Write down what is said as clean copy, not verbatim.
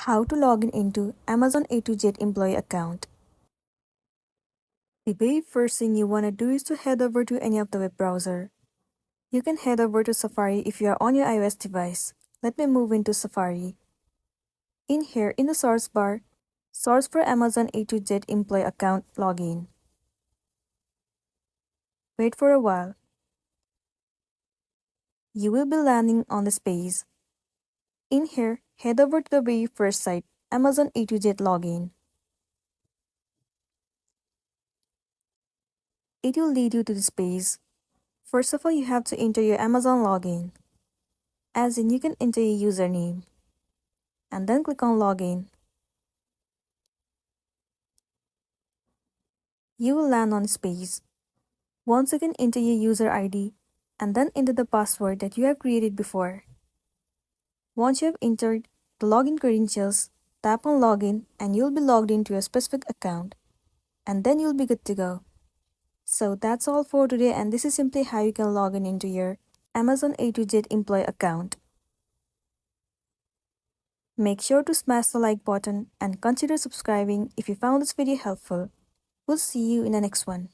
How to log in into Amazon A to Z employee account. The very first thing you want to do is to head over to any of the web browser. You can head over to Safari if you are on your iOS device. Let me move into Safari. In here, in the source bar, search for Amazon A to Z employee account login. Wait for a while. You will be landing on this page. In here, head over to the very first site, Amazon A to Z login. It will lead you to this page. First of all, you have to enter your Amazon login. As in, you can enter a username and then click on login. You will land on this page. Once you can enter your user ID and then enter the password that you have created before. Once you have entered the login credentials, tap on login and you'll be logged into your specific account, and then you'll be good to go. So that's all for today, and this is simply how you can log in into your Amazon A to Z employee account. Make sure to smash the like button and consider subscribing if you found this video helpful. We'll see you in the next one.